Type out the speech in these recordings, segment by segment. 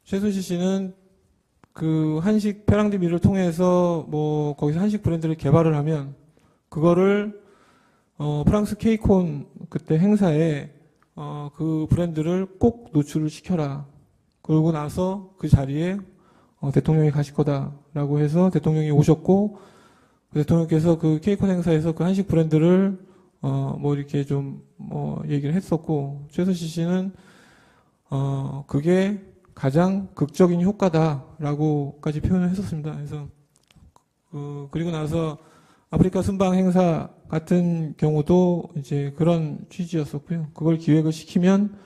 최순실 씨는 그 한식 페랑디미를 통해서 뭐 거기서 한식 브랜드를 개발을 하면 그거를 프랑스 케이콘 그때 행사에 그 브랜드를 꼭 노출을 시켜라. 그러고 나서 그 자리에 대통령이 가실 거다라고 해서 대통령이 오셨고 대통령께서 그 케이콘 행사에서 그 한식 브랜드를 뭐 이렇게 좀 뭐 얘기를 했었고 최순실 씨는 그게 가장 극적인 효과다라고까지 표현을 했었습니다. 그래서 그리고 나서 아프리카 순방 행사 같은 경우도 이제 그런 취지였었고요. 그걸 기획을 시키면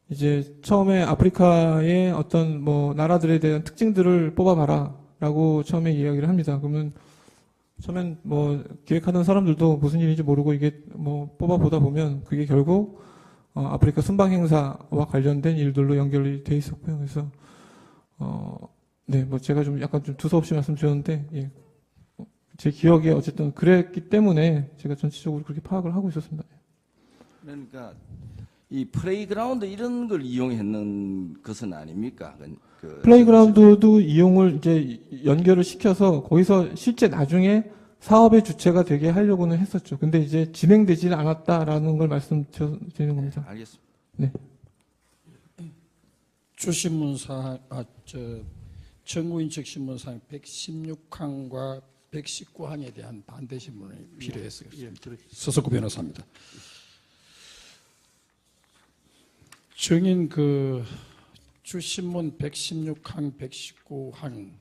이제 처음에 아프리카의 어떤 뭐 나라들에 대한 특징들을 뽑아봐라라고 처음에 이야기를 합니다. 그러면 처음엔 뭐 기획하는 사람들도 무슨 일인지 모르고 이게 뭐 뽑아보다 보면 그게 결국 아프리카 순방 행사와 관련된 일들로 연결이 돼 있었고요. 그래서 네, 뭐 제가 좀 약간 좀 두서없이 말씀드렸는데 예. 제 기억에 어쨌든 그랬기 때문에 제가 전체적으로 그렇게 파악을 하고 있었습니다. 그러니까 이 플레이그라운드 이런 걸 이용했는 것은 아닙니까? 플레이그라운드도 이용을 이제 연결을 시켜서 거기서 실제 나중에 사업의 주체가 되게 하려고는 했었죠. 근데 이제 진행되지 않았다라는 걸 말씀드리는 겁니다. 네, 알겠습니다. 네. 주신문사항, 정부인 측 신문사항 116항과 119항에 대한 반대 신문이 필요했어요. 서석구 변호사입니다. 증인 주신문 116항, 119항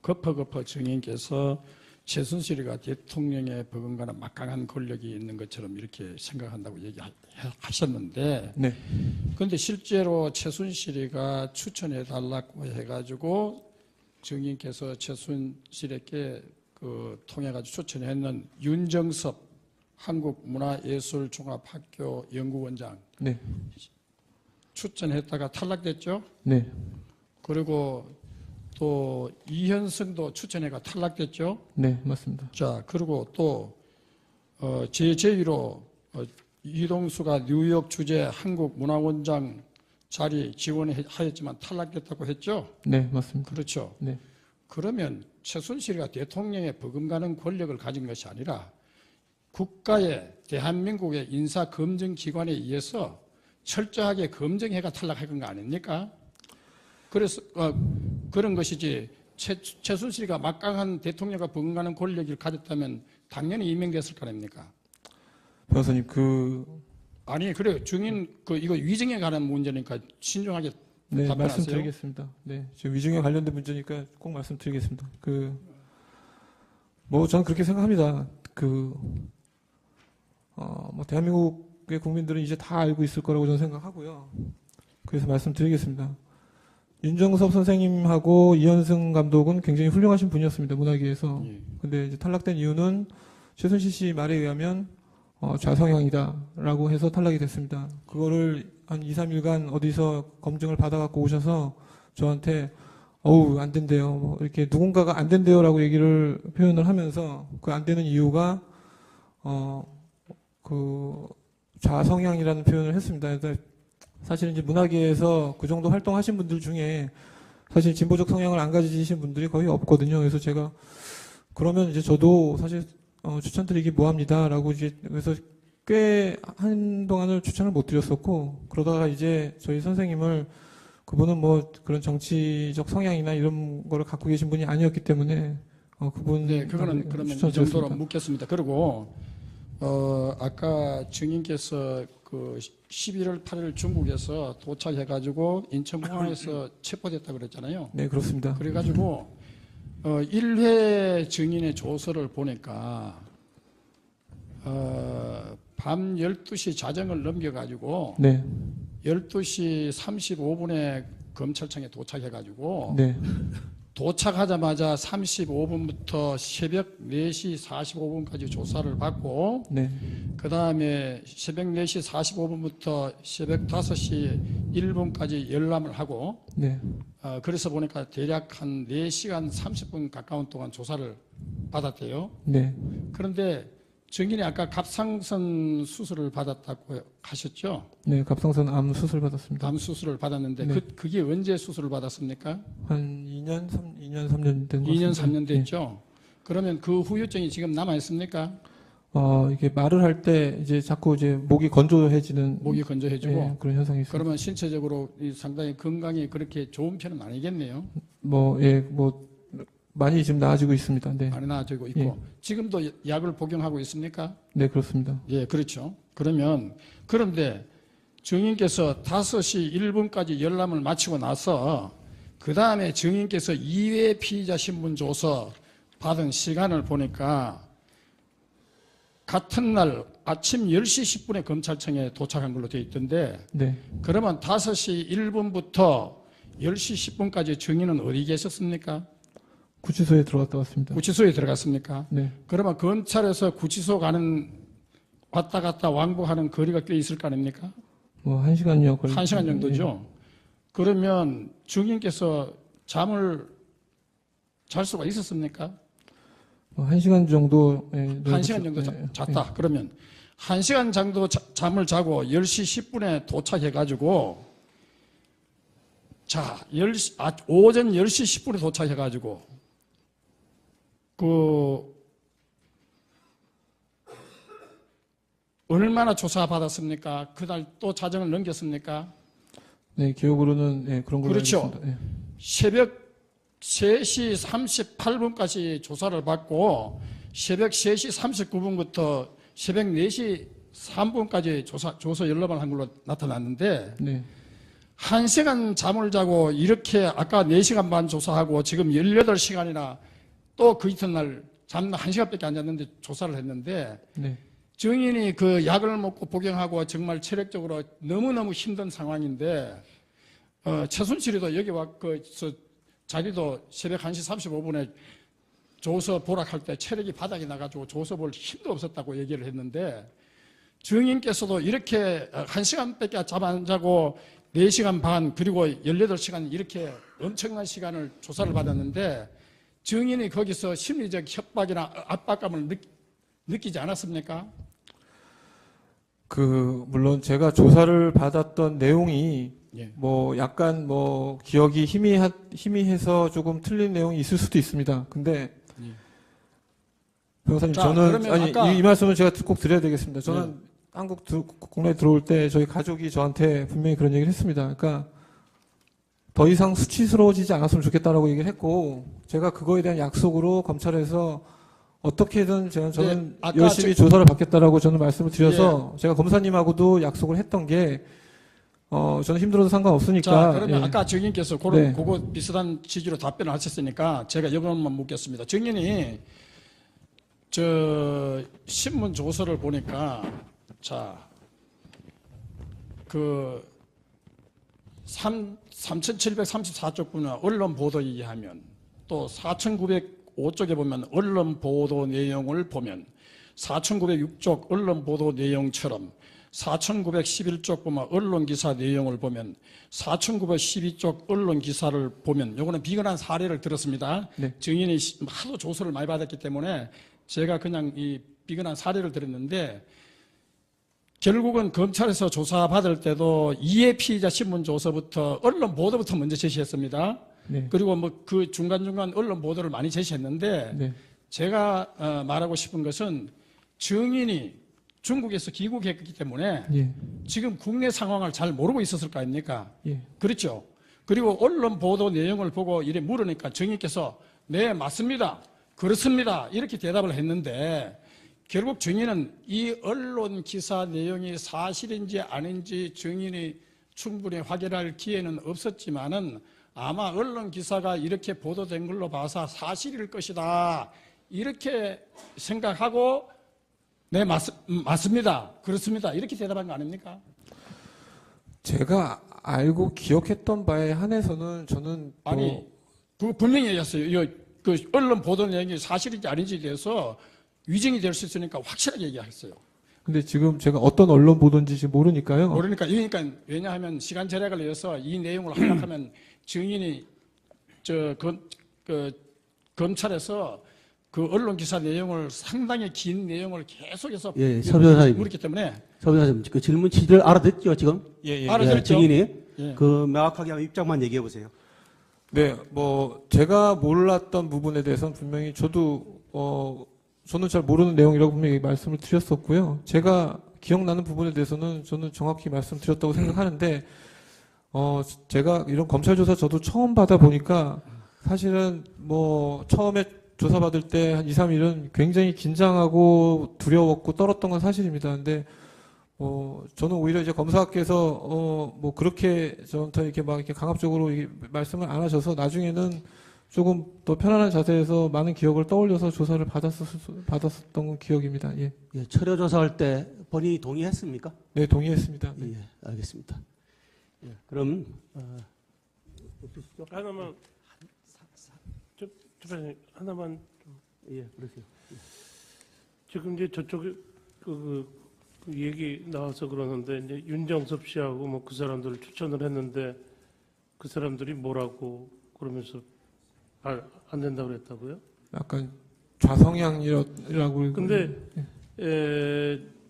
거퍼 증인께서 최순실이가 대통령의 버금가는 막강한 권력이 있는 것처럼 이렇게 생각한다고 얘기하셨는데, 네. 그런데 실제로 최순실이가 추천해달라고 해가지고 증인께서 최순실에게 통해가지고 추천했는 윤정섭 한국문화예술종합학교 연구원장 네. 추천했다가 탈락됐죠. 네. 그리고 또 이현승도 추천해가 탈락됐죠. 네, 맞습니다. 자, 그리고 또 제2로 이동수가 뉴욕 주재 한국문화원장 자리 지원하였지만 탈락됐다고 했죠. 네, 맞습니다. 그렇죠. 네. 그러면 최순실이가 대통령의 버금가는 권력을 가진 것이 아니라 국가의 대한민국의 인사검증기관에 의해서 철저하게 검증해가 탈락한 거 아닙니까? 그래서 그런 것이지 최순실이가 막강한 대통령과 버금가는 권력을 가졌다면 당연히 임명됐을 거 아닙니까? 변호사님 아니 그래요. 증인 이거 위증에 관한 문제니까 신중하게 네, 답변하세요. 말씀드리겠습니다. 네, 지금 위증에 관련된 문제니까 꼭 말씀드리겠습니다. 뭐 저는 그렇게 생각합니다. 뭐 대한민국의 국민들은 이제 다 알고 있을 거라고 저는 생각하고요. 그래서 말씀드리겠습니다. 윤정섭 선생님하고 이현승 감독은 굉장히 훌륭하신 분이었습니다. 문화계에서. 예. 근데 이제 탈락된 이유는 최순실 씨 말에 의하면 좌성향이다라고 해서 탈락이 됐습니다. 그거를 한 2, 3일간 어디서 검증을 받아갖고 오셔서 저한테 안 된대요. 뭐 이렇게 누군가가 안 된대요라고 얘기를 표현을 하면서 그 안 되는 이유가 좌성향이라는 표현을 했습니다. 그래서 사실 이제 문화계에서 그 정도 활동하신 분들 중에 사실 진보적 성향을 안 가지신 분들이 거의 없거든요. 그래서 제가 그러면 이제 저도 사실 추천드리기 뭐합니다라고 이제 그래서 꽤 한동안을 추천을 못 드렸었고 그러다가 이제 저희 선생님을 그분은 뭐 그런 정치적 성향이나 이런 거를 갖고 계신 분이 아니었기 때문에 그분 네, 그거는 그러면 이 정도로 묻겠습니다. 그리고 아까 증인께서 11월 8일 중국에서 도착해가지고 인천공항에서 체포됐다고 그랬잖아요. 네, 그렇습니다. 그래가지고 1회 증인의 조서를 보니까 밤 12시 자정을 넘겨가지고 네. 12시 35분에 검찰청에 도착해가지고 네. 도착하자마자 35분부터 새벽 4시 45분까지 조사를 받고 네. 그 다음에 새벽 4시 45분부터 새벽 5시 1분까지 열람을 하고 네. 그래서 보니까 대략 한 4시간 30분 가까운 동안 조사를 받았대요. 네. 그런데 증인이 아까 갑상선 수술을 받았다고 하셨죠? 네, 갑상선 암 수술 받았습니다. 암 수술을 받았는데 네. 그게 언제 수술을 받았습니까? 한 2년, 3년 된 것 같습니다. 2년, 3년 네. 됐죠? 그러면 그 후유증이 지금 남아있습니까? 이게 말을 할 때 이제 자꾸 이제 목이 건조해지는 목이 건조해지고 예, 그런 현상이 있습니다. 그러면 신체적으로 상당히 건강이 그렇게 좋은 편은 아니겠네요. 뭐 많이 지금 나아지고 있습니다. 네, 많이 나아지고 있고 예. 지금도 약을 복용하고 있습니까? 네 그렇습니다. 예, 그렇죠. 그런데 증인께서 5시 1분까지 열람을 마치고 나서 그 다음에 증인께서 2회 피의자 신문 조서 받은 시간을 보니까 같은 날 아침 10시 10분에 검찰청에 도착한 걸로 되어 있던데 네, 그러면 5시 1분부터 10시 10분까지 증인은 어디 계셨습니까? 구치소에 들어갔다 왔습니다. 구치소에 들어갔습니까? 네, 그러면 검찰에서 구치소 가는 왔다 갔다 왕복하는 거리가 꽤 있을 거 아닙니까? 뭐 1시간여 걸리. 1시간 정도죠. 그러면 증인께서 잠을 잘 수가 있었습니까? 1시간 정도. 예, 1시간 정도 네, 잤다. 그러면 1시간 정도 잠을 자고 10시 10분에 도착해가지고 자, 오전 10시 10분에 도착해가지고 얼마나 조사받았습니까? 그날 또 자정을 넘겼습니까? 네, 기억으로는 예, 그런 걸로 그렇죠. 알고 있습니다. 예. 새벽 3시 38분까지 조사를 받고 새벽 3시 39분부터 새벽 4시 3분까지 조서 열람을 한 걸로 나타났는데 네, 1시간 잠을 자고 이렇게 아까 4시간 반 조사하고 지금 18시간이나 또 그 이튿날 잠 1시간밖에 안 잤는데 조사를 했는데 네, 증인이 그 약을 먹고 복용하고 정말 체력적으로 너무너무 힘든 상황인데 최순실이도 여기 자기도 새벽 1시 35분에 조서 보락할 때 체력이 바닥이 나가지고 조서 볼 힘도 없었다고 얘기를 했는데 증인께서도 이렇게 1시간밖에 잠 안 자고 4시간 반 그리고 18시간 이렇게 엄청난 시간을 조사를 받았는데 증인이 거기서 심리적 협박이나 압박감을 느끼지 않았습니까? 물론 제가 조사를 받았던 내용이 예. 뭐 약간 뭐 기억이 희미해서 조금 틀린 내용이 있을 수도 있습니다. 근데 예. 변호사님 자, 저는 그러면 아니 아까- 이 말씀은 제가 꼭 드려야 되겠습니다. 저는 국내에 들어올 때 저희 가족이 저한테 분명히 그런 얘기를 했습니다. 그러니까 더 이상 수치스러워지지 않았으면 좋겠다라고 얘기를 했고 제가 그거에 대한 약속으로 검찰에서 어떻게든 저는 네, 아까 열심히 조사를 받겠다라고 저는 말씀을 드려서 제가 검사님하고도 약속을 했던 게 저는 힘들어도 상관없으니까. 자, 그러면 예. 아까 증인께서 네. 그거 비슷한 취지로 답변을 하셨으니까 제가 이것만 묻겠습니다. 증인이 신문 조서를 보니까 자, 3734쪽 보면 언론 보도에 의하면 또 4905쪽에 보면 언론 보도 내용을 보면 4906쪽 언론 보도 내용처럼 4911쪽 보면 언론 기사 내용을 보면 4912쪽 언론 기사를 보면 요거는 비근한 사례를 들었습니다. 네. 증인이 하도 조서를 많이 받았기 때문에 제가 그냥 이 비근한 사례를 들었는데 결국은 검찰에서 조사받을 때도 이해 피의자 신문 조서부터 언론 보도부터 먼저 제시했습니다. 네. 그리고 뭐 그 중간중간 언론 보도를 많이 제시했는데 네. 제가 말하고 싶은 것은 증인이 중국에서 귀국했기 때문에 예. 지금 국내 상황을 잘 모르고 있었을 거 아닙니까? 예. 그렇죠. 그리고 언론 보도 내용을 보고 이래 물으니까 증인께서 네, 맞습니다. 그렇습니다. 이렇게 대답을 했는데 결국 증인은 이 언론 기사 내용이 사실인지 아닌지 증인이 충분히 확인할 기회는 없었지만은 아마 언론 기사가 이렇게 보도된 걸로 봐서 사실일 것이다. 이렇게 생각하고 네, 맞습니다. 그렇습니다. 이렇게 대답한 거 아닙니까? 제가 알고 기억했던 바에 한해서는 저는 아니, 그 분명히 얘기했어요. 그 언론 보도 내용이 사실인지 아닌지에 대해서 위증이 될 수 있으니까 확실하게 얘기했어요. 근데 지금 제가 어떤 언론 보던지 지금 모르니까요. 그러니까 왜냐하면 시간 절약을 위해서 이 내용을 하락하면 증인이 검찰에서 그 언론 기사 내용을 상당히 긴 내용을 계속해서 예, 서 변호사님. 물었기 때문에 서 변호사님, 그 질문 취지를 알아듣죠, 지금? 예, 예. 알아듣- 예, 증인이. 예. 그 명확하게 한번 입장만 얘기해 보세요. 네, 뭐 제가 몰랐던 부분에 대해서는 분명히 저도 저는 잘 모르는 내용이라고 분명히 말씀을 드렸었고요. 제가 기억나는 부분에 대해서는 저는 정확히 말씀드렸다고 생각하는데 제가 이런 검찰 조사 저도 처음 받아 보니까 사실은 뭐 처음에 조사받을 때 한 2, 3일은 굉장히 긴장하고 두려웠고 떨었던 건 사실입니다. 근데 저는 오히려 이제 검사께서 뭐 그렇게 저한테 이렇게 막 이렇게 강압적으로 말씀을 안 하셔서 나중에는 조금 더 편안한 자세에서 많은 기억을 떠올려서 조사를 받았었던 기억입니다. 예. 예, 철회 조사할 때 본인이 동의했습니까? 네, 동의했습니다. 네. 예, 알겠습니다. 예, 그럼 하나만 주변에 하나만 예, 그러세요. 지금 이제 저쪽에 그 얘기 나와서 그러는데 이제 윤정섭 씨하고 뭐 그 사람들을 추천을 했는데 그 사람들이 뭐라고 그러면서 안 된다고 그랬다고요? 약간 좌성향이라고. 근데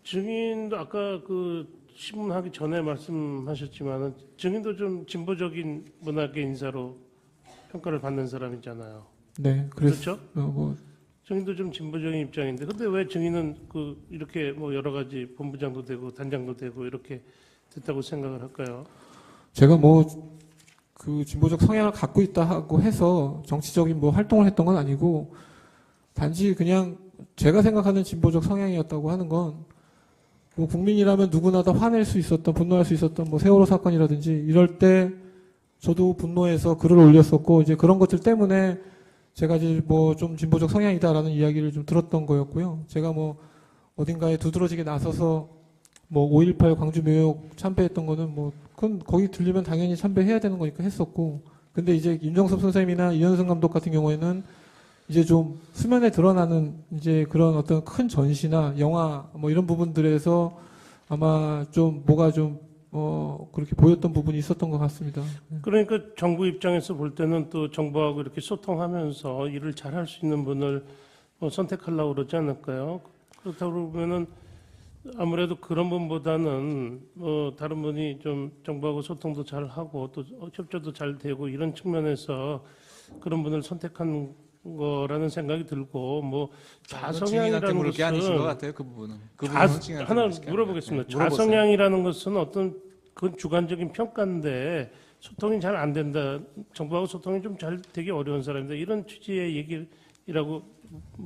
증인도 아까 그 신문하기 전에 말씀하셨지만은 증인도 좀 진보적인 문학의 인사로 평가를 받는 사람이잖아요. 네, 그렇죠? 뭐 증인도 좀 진보적인 입장인데, 근데 왜 증인은 이렇게 뭐 여러 가지 본부장도 되고 단장도 되고 이렇게 됐다고 생각을 할까요? 제가 뭐 그 진보적 성향을 갖고 있다 하고 해서 정치적인 뭐 활동을 했던 건 아니고 단지 그냥 제가 생각하는 진보적 성향이었다고 하는 건 뭐 국민이라면 누구나 다 화낼 수 있었던, 분노할 수 있었던 뭐 세월호 사건이라든지 이럴 때 저도 분노해서 글을 올렸었고 이제 그런 것들 때문에 제가 이제 뭐 좀 진보적 성향이다라는 이야기를 좀 들었던 거였고요. 제가 뭐 어딘가에 두드러지게 나서서 뭐 5.18 광주 묘역 참배했던 거는 뭐 그건 거기 들리면 당연히 참배해야 되는 거니까 했었고, 근데 이제 윤정섭 선생님이나 이현승 감독 같은 경우에는 이제 좀 수면에 드러나는 이제 그런 어떤 큰 전시나 영화 뭐 이런 부분들에서 아마 좀 뭐가 좀 그렇게 보였던 부분이 있었던 것 같습니다. 그러니까 정부 입장에서 볼 때는 또 정부하고 이렇게 소통하면서 일을 잘할 수 있는 분을 선택하려고 그러지 않을까요? 그렇다고 그러면은 아무래도 그런 분보다는 다른 분이 좀 정부하고 소통도 잘 하고 또 협조도 잘 되고 이런 측면에서 그런 분을 선택한 거라는 생각이 들고, 뭐 증인한테 좌성향이라는 물을 게 아니신 것 것은 같아요. 그 부분은. 그 부분은 증인한테 하나 물을 게 물어보겠습니다. 아니에요. 네, 물어보세요. 좌성향이라는 것은 어떤 그건 주관적인 평가인데 소통이 잘 안 된다. 정부하고 소통이 좀 잘 되기 어려운 사람인데 이런 취지의 얘기라고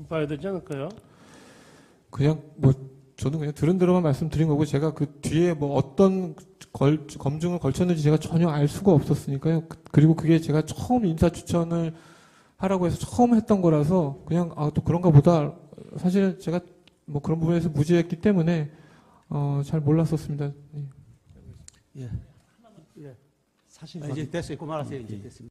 봐야 되지 않을까요? 그냥 뭐 저는 그냥 들은 대로만 말씀드린 거고 제가 그 뒤에 뭐 어떤 검증을 걸쳤는지 제가 전혀 알 수가 없었으니까요. 그리고 그게 제가 처음 인사 추천을 하라고 해서 처음 했던 거라서 그냥 또 그런가 보다. 사실은 제가 뭐 그런 부분에서 무지했기 때문에 잘 몰랐었습니다. 예. 사실 이제 됐어요. 그만하세요. 이제 됐습니다.